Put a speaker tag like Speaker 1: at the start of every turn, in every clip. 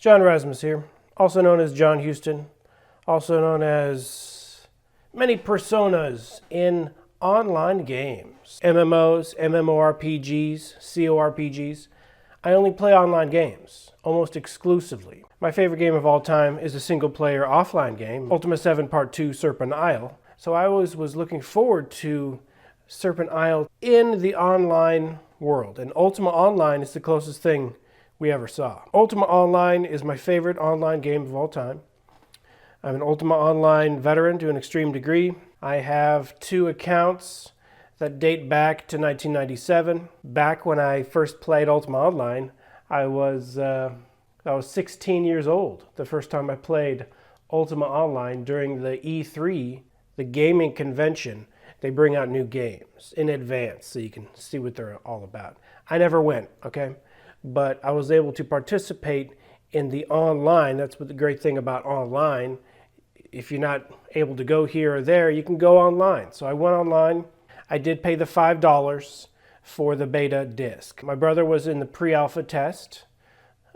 Speaker 1: John Razimus here, also known as John Houston, also known as many personas in online games. MMOs, MMORPGs, CORPGs. I only play online games, almost exclusively. My favorite game of all time is a single-player offline game, Ultima 7 Part 2 Serpent Isle. So I always was looking forward to Serpent Isle in the online world, and Ultima Online is the closest thing we ever saw. Ultima Online is my favorite online game of all time. I'm an Ultima Online veteran to an extreme degree. I have 2 accounts that date back to 1997. Back when I first played Ultima Online, I was 16 years old the first time I played Ultima Online during the E3, the gaming convention. They bring out new games in advance so you can see what they're all about. I never went, okay? But I was able to participate in the online. That's what the great thing about online. If you're not able to go here or there, you can go online. So I went online. I did pay the $5 for the beta disc. My brother was in the pre-alpha test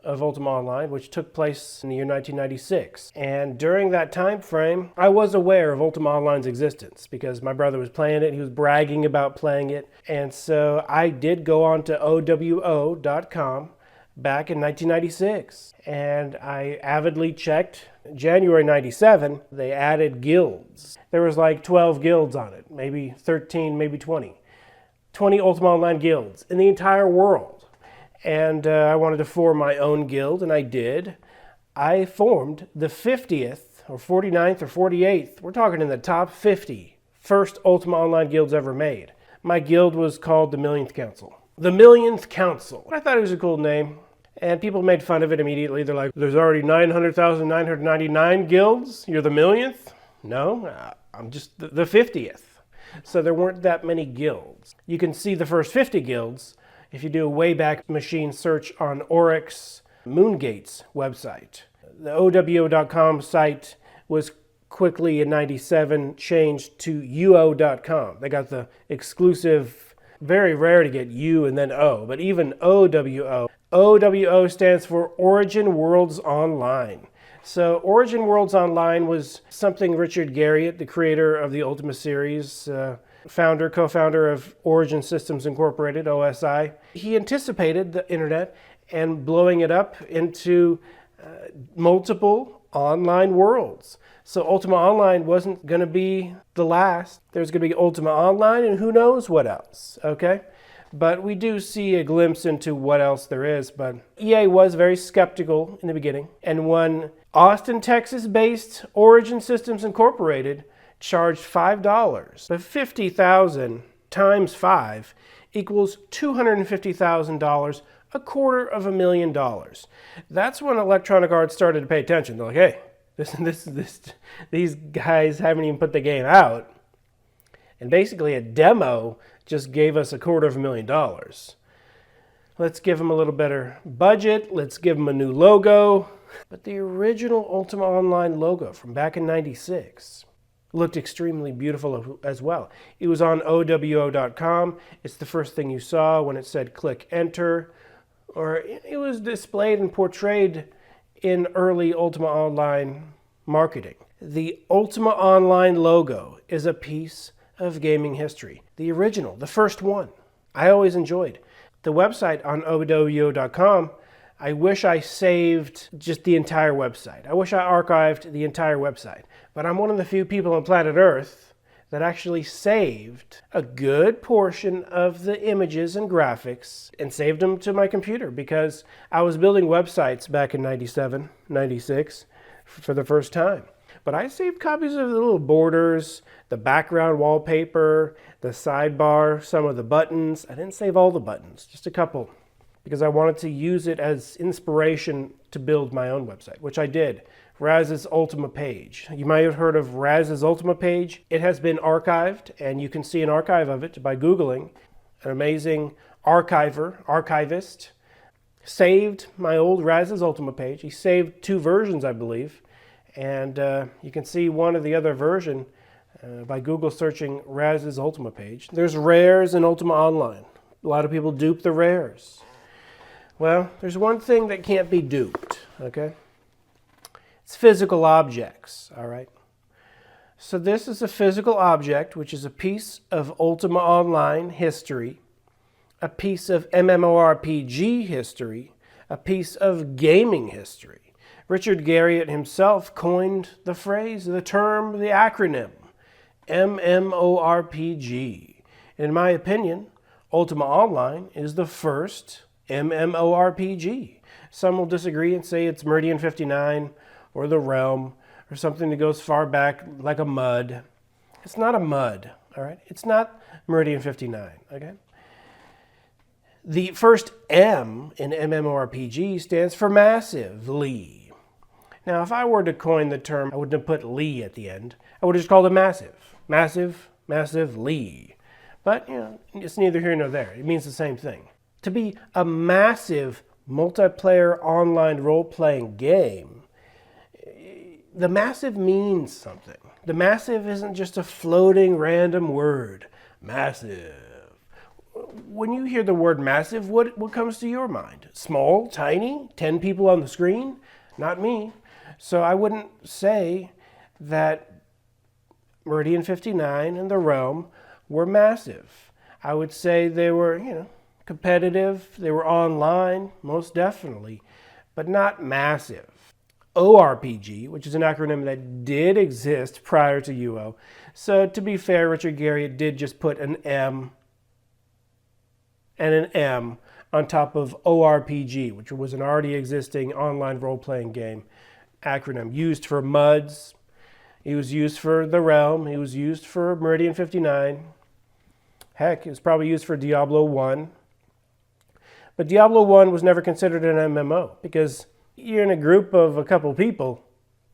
Speaker 1: of Ultima Online, which took place in the year 1996. And during that time frame, I was aware of Ultima Online's existence because my brother was playing it. He was bragging about playing it. And so I did go on to OWO.com back in 1996. And I avidly checked. January 97, they added guilds. There was like 12 guilds on it, maybe 13, maybe 20. 20 Ultima Online guilds in the entire world. And I wanted to form my own guild, and I did. I formed the 50th, or 49th, or 48th. We're talking in the top 50 first Ultima Online guilds ever made. My guild was called the Millionth Council. The Millionth Council. I thought it was a cool name, and people made fun of it immediately. They're like, there's already 900,999 guilds? You're the millionth? No, I'm just the 50th. So there weren't that many guilds. You can see the first 50 guilds if you do a Wayback Machine search on Oryx Moongate's website. The OWO.com site was quickly in 97 changed to UO.com. They got the exclusive, very rare to get U and then O, but even OWO. OWO stands for Origin Worlds Online. So Origin Worlds Online was something Richard Garriott, the creator of the Ultima series, co-founder of Origin Systems Incorporated, OSI. He anticipated the internet and blowing it up into multiple online worlds. So Ultima Online wasn't going to be the last. There's going to be Ultima Online and who knows what else, okay? But we do see a glimpse into what else there is. But EA was very skeptical in the beginning. And when Austin, Texas-based Origin Systems Incorporated charged $5, but 50,000 times 5 equals $250,000, $250,000. That's when Electronic Arts started to pay attention. They're like, hey, these guys haven't even put the game out. And basically a demo just gave us $250,000. Let's give them a little better budget. Let's give them a new logo. But the original Ultima Online logo from back in 96 looked extremely beautiful as well. It was on OWO.com. It's the first thing you saw when it said click enter. Or it was displayed and portrayed in early Ultima Online marketing. The Ultima Online logo is a piece of gaming history. The original, the first one. I always enjoyed. The website on OWO.com, I wish I saved just the entire website. I wish I archived the entire website. But I'm one of the few people on planet Earth that actually saved a good portion of the images and graphics and saved them to my computer because I was building websites back in 97, 96 for the first time. But I saved copies of the little borders, the background wallpaper, the sidebar, some of the buttons. I didn't save all the buttons, just a couple, because I wanted to use it as inspiration to build my own website, which I did. Raz's Ultima page. You might have heard of Raz's Ultima page. It has been archived, and you can see an archive of it by Googling. An amazing archivist saved my old Raz's Ultima page. He saved 2 versions, I believe. And you can see one of the other version by Google searching Raz's Ultima page. There's rares in Ultima Online. A lot of people dupe the rares. Well, there's one thing that can't be duped. okay? It's physical objects, all right? So this is a physical object, which is a piece of Ultima Online history, a piece of MMORPG history, a piece of gaming history. Richard Garriott himself coined the phrase, the term, the acronym, MMORPG. In my opinion, Ultima Online is the first MMORPG. Some will disagree and say it's Meridian 59 or The Realm or something that goes far back like a mud. It's not a mud, all right? It's not Meridian 59, okay? The first M in MMORPG stands for massively. Now, if I were to coin the term, I wouldn't have put "ly" at the end. I would have just called it massive. Massive, massively. But, it's neither here nor there. It means the same thing. To be a massive multiplayer online role-playing game, the massive means something. The massive isn't just a floating random word. Massive. When you hear the word massive, what comes to your mind? Small? Tiny? 10 people on the screen? Not me. So I wouldn't say that Meridian 59 and The Realm were massive. I would say they were, competitive. They were online, most definitely, but not massive. ORPG, which is an acronym that did exist prior to UO. So to be fair, Richard Garriott did just put an M and an M on top of ORPG, which was an already existing online role-playing game acronym used for MUDs. It was used for The Realm. It was used for Meridian 59. Heck, it was probably used for Diablo 1. But Diablo 1 was never considered an MMO because you're in a group of a couple people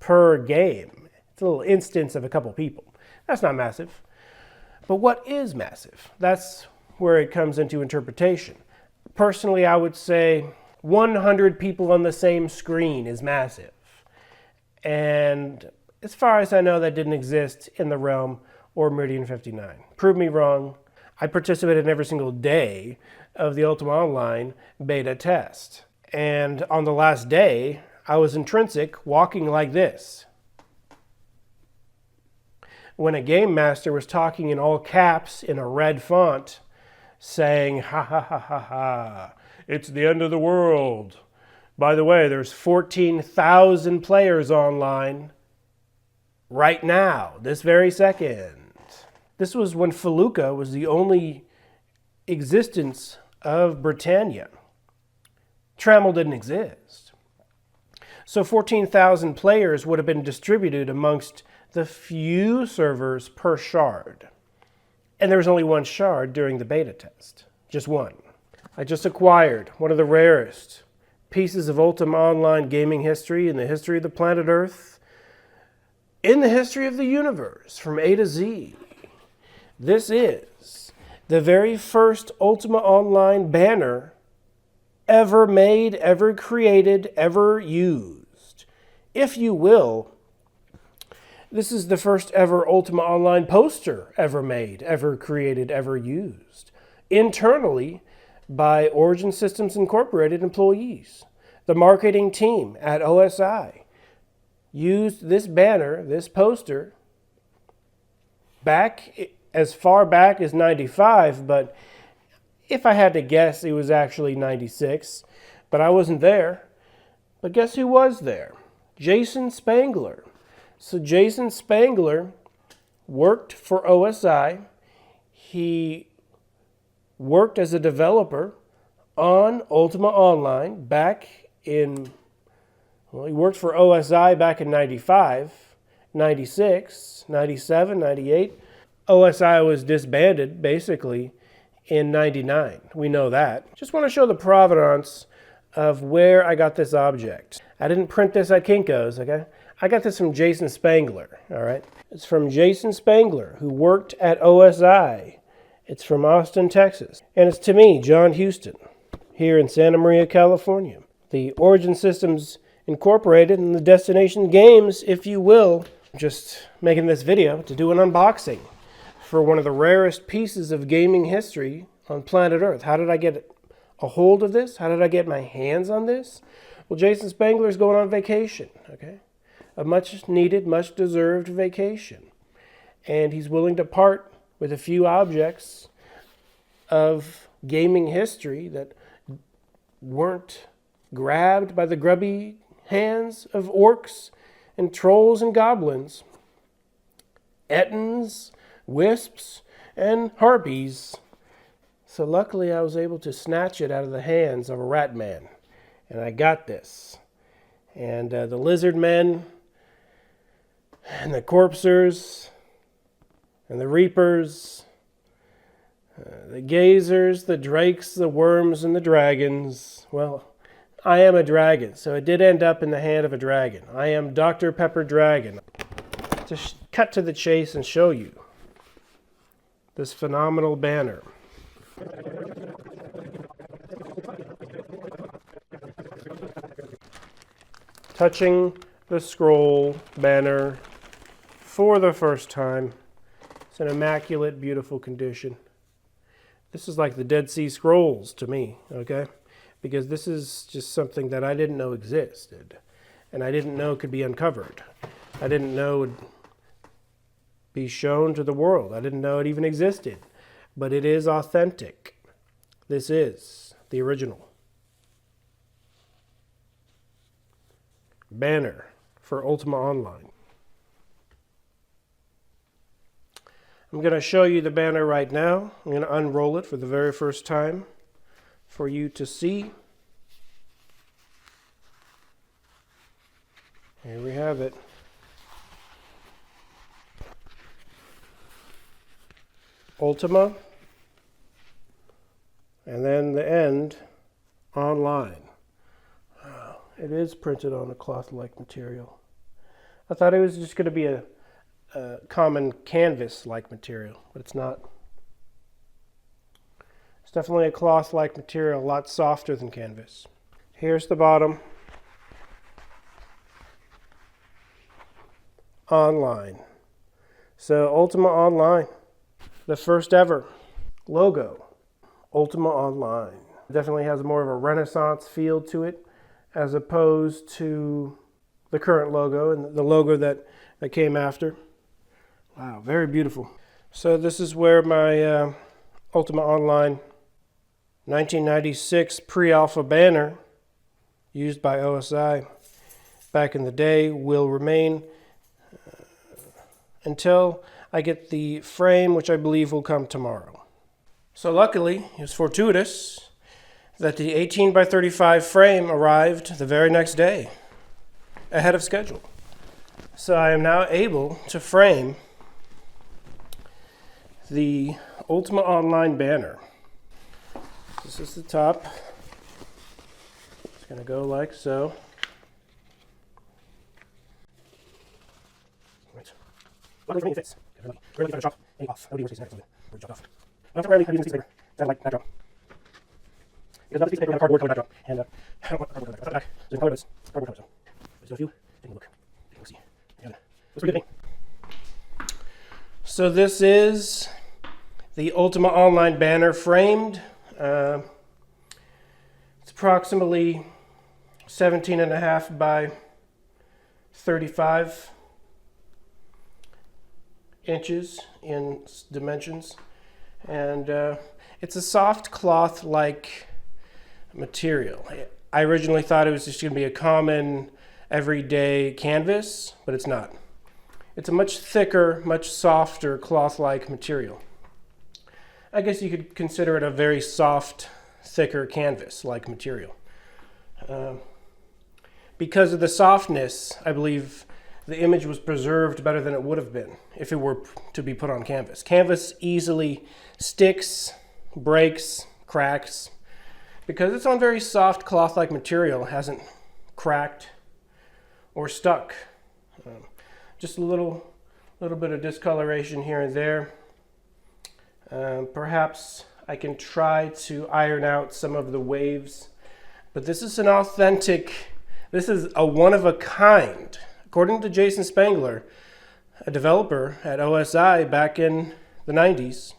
Speaker 1: per game. It's a little instance of a couple people. That's not massive. But what is massive? That's where it comes into interpretation. Personally, I would say 100 people on the same screen is massive. And as far as I know, that didn't exist in The Realm or Meridian 59. Prove me wrong. I participated in every single day of the Ultima Online beta test. And on the last day, I was intrinsic walking like this. When a game master was talking in all caps in a red font, saying, ha ha ha ha ha, it's the end of the world. By the way, there's 14,000 players online right now, this very second. This was when Felucca was the only existence of Britannia. Trammel didn't exist. So 14,000 players would have been distributed amongst the few servers per shard. And there was only one shard during the beta test. Just one. I just acquired one of the rarest pieces of Ultima Online gaming history in the history of the planet Earth, in the history of the universe, from A to Z. This is the very first Ultima Online banner ever made, ever created, ever used. If you will, this is the first ever Ultima Online poster ever made, ever created, ever used. Internally by Origin Systems Incorporated employees. The marketing team at OSI used this banner, this poster, back as far back as 95, but if I had to guess, it was actually 96, but I wasn't there. But guess who was there? Jason Spangler. So Jason Spangler worked for OSI. He worked as a developer on Ultima Online back in, well, he worked for OSI back in 95, 96, 97, 98. OSI was disbanded, basically, in 99. We know that. Just want to show the provenance of where I got this object. I didn't print this at Kinko's, okay? I got this from Jason Spangler, all right? It's from Jason Spangler, who worked at OSI. It's from Austin, Texas. And it's to me, John Houston, here in Santa Maria, California. The Origin Systems Incorporated and the Destination Games, if you will. I'm just making this video to do an unboxing for one of the rarest pieces of gaming history on planet Earth. How did I get a hold of this? How did I get my hands on this? Well, Jason Spangler's going on vacation, okay? A much needed, much deserved vacation. And he's willing to part with a few objects of gaming history that weren't grabbed by the grubby hands of orcs and trolls and goblins, ettins, wisps, and harpies. So luckily I was able to snatch it out of the hands of a rat man. And I got this. And the lizard men, and the corpsers, and the reapers, the gazers, the drakes, the worms, and the dragons. Well, I am a dragon, so it did end up in the hand of a dragon. I am Dr. Pepper Dragon. To cut to the chase and show you this phenomenal banner. Touching the scroll banner for the first time. It's an immaculate, beautiful condition. This is like the Dead Sea Scrolls to me, okay? Because this is just something that I didn't know existed. And I didn't know could be uncovered. I didn't know would be shown to the world. I didn't know it even existed. But it is authentic. This is the original banner for Ultima Online. I'm going to show you the banner right now. I'm going to unroll it for the very first time for you to see. Here we have it. Ultima, and then the end, Online. It is printed on a cloth-like material. I thought it was just going to be a common canvas-like material, but it's not. It's definitely a cloth-like material, a lot softer than canvas. Here's the bottom. Online. So Ultima Online, the first ever logo. Ultima Online. It definitely has more of a Renaissance feel to it as opposed to the current logo and the logo that came after. Wow, very beautiful. So this is where my Ultima Online 1996 pre-alpha banner used by OSI back in the day will remain until I get the frame, which I believe will come tomorrow. So luckily, it was fortuitous that the 18 by 35 frame arrived the very next day, ahead of schedule. So I am now able to frame the Ultima Online banner. This is the top. It's going to go like so. Right. Luckily for me, it fits. Really trying to chop any off. That would be worst case scenario. Where it chopped off. I'm temporarily using this piece of paper. That like that job. Because not this piece of paper, I have cardboard color that job. And I don't want cardboard color that job. So the color of it's cardboard color. So there's still a few. Take a look. We'll see. Yeah. Looks pretty good to me. So this is the Ultima Online banner framed. It's approximately 17.5 by 35 inches in dimensions, and it's a soft cloth-like material. I originally thought it was just going to be a common everyday canvas, but it's not. It's a much thicker, much softer cloth-like material. I guess you could consider it a very soft, thicker canvas-like material. Because of the softness, I believe the image was preserved better than it would have been if it were to be put on canvas. Canvas easily sticks, breaks, cracks. Because it's on very soft cloth-like material, it hasn't cracked or stuck. Just a little bit of discoloration here and there. Perhaps I can try to iron out some of the waves. But this is an authentic, this is a one-of-a-kind. According to Jason Spangler, a developer at OSI back in the 90s,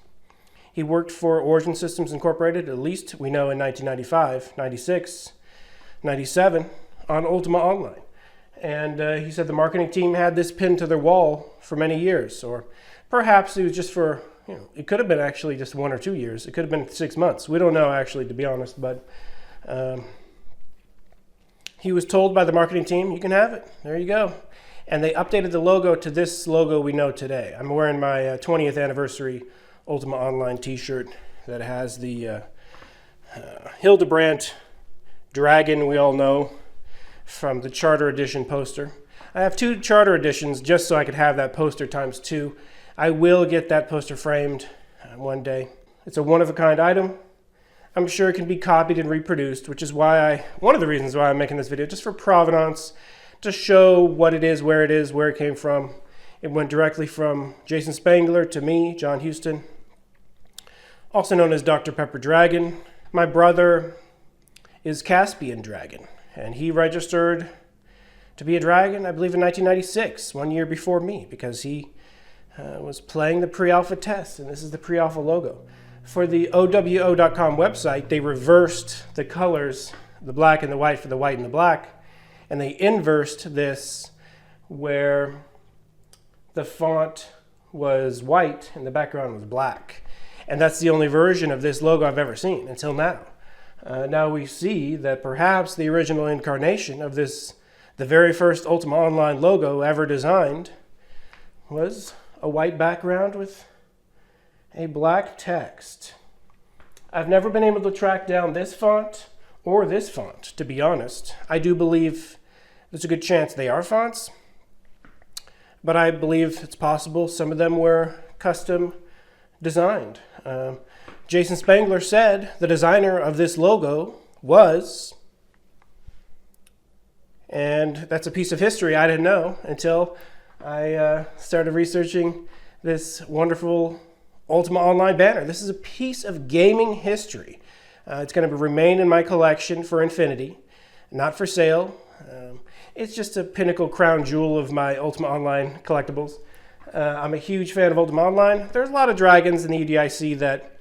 Speaker 1: he worked for Origin Systems Incorporated, at least we know in 1995, 96, 97, on Ultima Online. And he said the marketing team had this pinned to their wall for many years, or perhaps it was just for, it could have been actually just 1 or 2 years. It could have been 6 months. We don't know, actually, to be honest, but he was told by the marketing team, you can have it. There you go. And they updated the logo to this logo we know today. I'm wearing my 20th anniversary Ultima Online t-shirt that has the Hildebrandt dragon we all know from the Charter Edition poster. I have 2 Charter Editions just so I could have that poster times 2. I will get that poster framed one day. It's a one-of-a-kind item. I'm sure it can be copied and reproduced, which is why one of the reasons why I'm making this video, just for provenance, to show what it is, where it came from. It went directly from Jason Spangler to me, John Houston, also known as Dr. Pepper Dragon. My brother is Caspian Dragon, and he registered to be a dragon, I believe, in 1996, 1 year before me, because he was playing the pre-alpha test, and this is the pre-alpha logo. For the OWO.com website, they reversed the colors, the black and the white for the white and the black, and they inversed this where the font was white and the background was black. And that's the only version of this logo I've ever seen until now. Now we see that perhaps the original incarnation of this, the very first Ultima Online logo ever designed, was a white background with a black text. I've never been able to track down this font or this font, to be honest. I do believe there's a good chance they are fonts, but I believe it's possible some of them were custom designed. Jason Spangler said the designer of this logo was, and that's a piece of history I didn't know until I started researching this wonderful Ultima Online banner. This is a piece of gaming history. It's going to remain in my collection for infinity, not for sale. It's just a pinnacle crown jewel of my Ultima Online collectibles. I'm a huge fan of Ultima Online. There's a lot of dragons in the UDIC that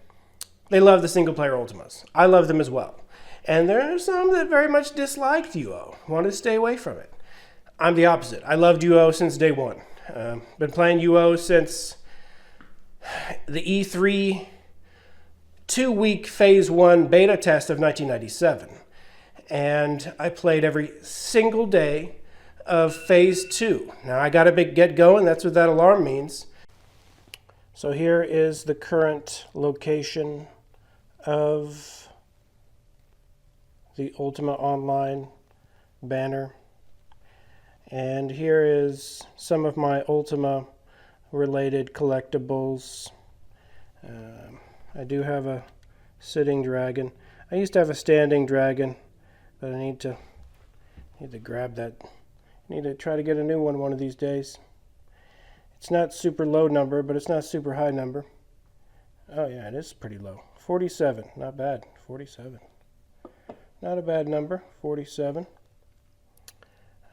Speaker 1: they love the single-player Ultimas. I love them as well. And there are some that very much disliked UO, wanted to stay away from it. I'm the opposite. I loved UO since day one. Been playing UO since the E3 2-week Phase 1 beta test of 1997. And I played every single day of Phase 2. Now I gotta get going, that's what that alarm means. So here is the current location of the Ultima Online banner. And here is some of my Ultima related collectibles. I do have a sitting dragon. I used to have a standing dragon, but I need to grab that. I need to try to get a new one of these days. It's not super low number, but it's not super high number. Oh yeah, it is pretty low. 47, not bad. 47. Not a bad number, 47.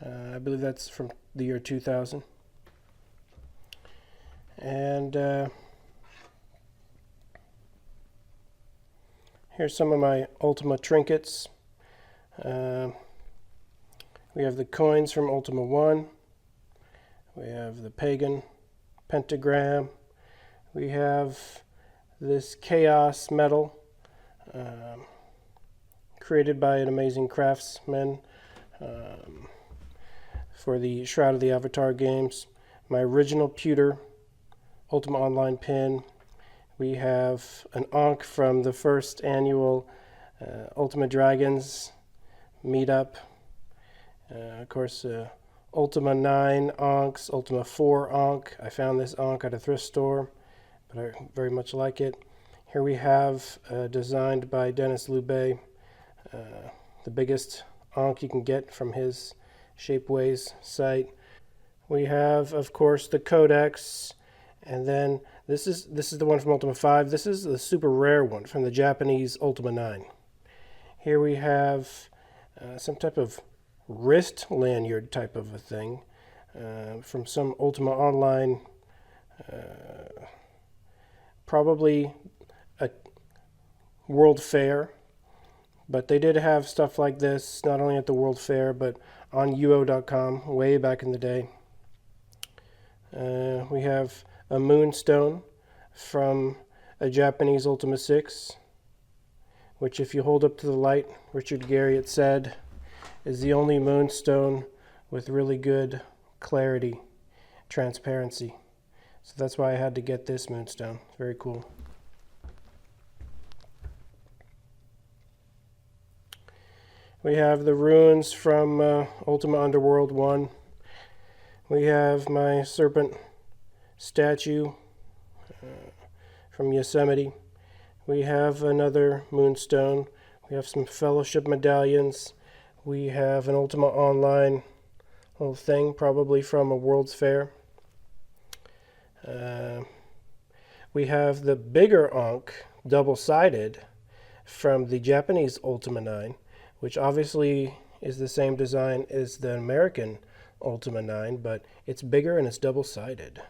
Speaker 1: I believe that's from the year 2000. And here's some of my Ultima trinkets. We have the coins from Ultima 1. We have the pagan pentagram. We have this chaos medal created by an amazing craftsman for the Shroud of the Avatar games. My original pewter Ultima Online pin. We have an Ankh from the first annual Ultima Dragons meetup. Of course, Ultima 9 Ankhs, Ultima 4 Ankh. I found this Ankh at a thrift store, but I very much like it. Here we have, designed by Dennis Lubbe, the biggest Ankh you can get from his Shapeways site. We have, of course, the Codex, and then this is the one from Ultima 5. This is the super rare one from the Japanese Ultima 9. Here we have some type of wrist lanyard type of a thing from some Ultima Online, probably a World Fair, But they did have stuff like this, not only at the World Fair, but on UO.com way back in the day. We have a moonstone from a Japanese Ultima 6, which if you hold up to the light, Richard Garriott said, is the only moonstone with really good clarity, transparency. So that's why I had to get this moonstone. It's very cool. We have the ruins from Ultima Underworld 1. We have my serpent statue from Yosemite. We have another moonstone. We have some fellowship medallions. We have an Ultima Online little thing, probably from a World's Fair. We have the bigger Ankh, double-sided, from the Japanese Ultima 9, which obviously is the same design as the American Ultima 9, but it's bigger and it's double-sided.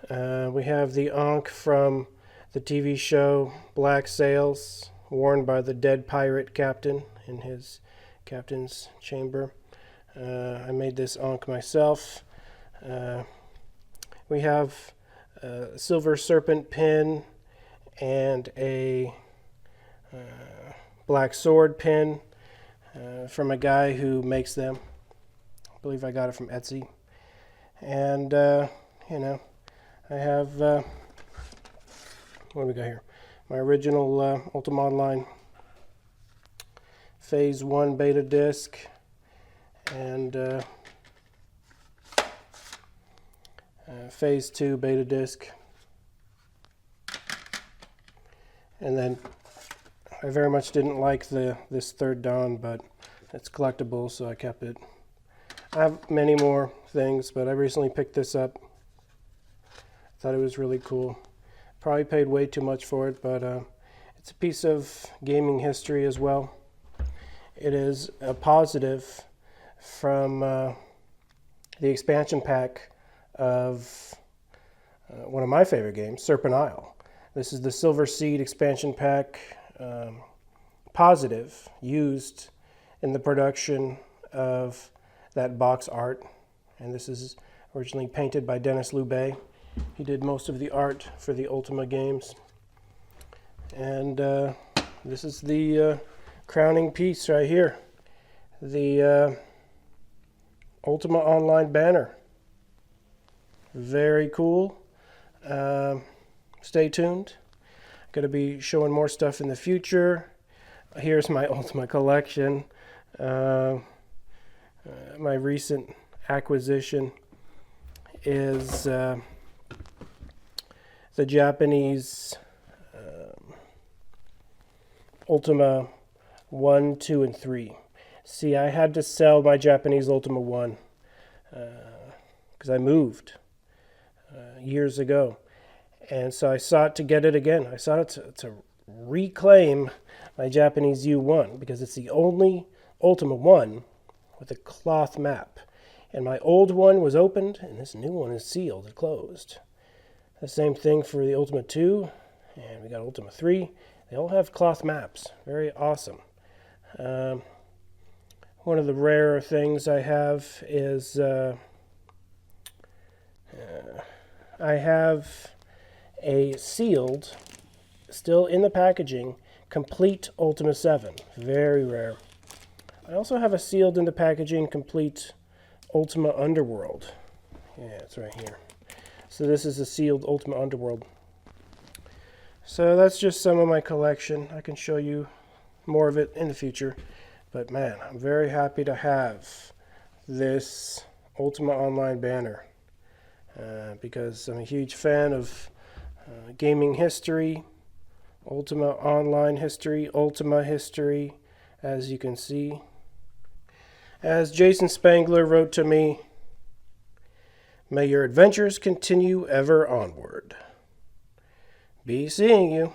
Speaker 1: We have the Ankh from the TV show Black Sails, worn by the dead pirate captain in his captain's chamber. I made this Ankh myself. We have a silver serpent pin and a black sword pin from a guy who makes them. I believe I got it from Etsy. And, I have, what do we got here? My original Ultima Online Phase 1 beta disc, and Phase 2 beta disc. And then I very much didn't like this Third Dawn, but it's collectible, so I kept it. I have many more things, but I recently picked this up. Thought it was really cool. Probably paid way too much for it, but it's a piece of gaming history as well. It is a positive from the expansion pack of one of my favorite games, Serpent Isle. This is the Silver Seed expansion pack, positive, used in the production of that box art. And this is originally painted by Dennis Loubet. He did most of the art for the Ultima games. And this is the crowning piece right here. The Ultima Online banner. Very cool. Stay tuned. Going to be showing more stuff in the future. Here's my Ultima collection. My recent acquisition is the Japanese Ultima 1, 2, and 3. See, I had to sell my Japanese Ultima 1 because I moved years ago. And so I sought to get it again. I sought to reclaim my Japanese U1 because it's the only Ultima 1 with a cloth map. And my old one was opened, and this new one is sealed and closed. The same thing for the Ultima 2, and we got Ultima 3. They all have cloth maps. Very awesome. One of the rarer things I have is I have a sealed, still in the packaging, complete Ultima 7. Very rare. I also have a sealed in the packaging, complete Ultima Underworld. Yeah, it's right here. So this is a sealed Ultima Underworld. So that's just some of my collection. I can show you more of it in the future. But man, I'm very happy to have this Ultima Online banner. Because I'm a huge fan of gaming history, Ultima Online history, Ultima history, as you can see. As Jason Spangler wrote to me, may your adventures continue ever onward. Be seeing you.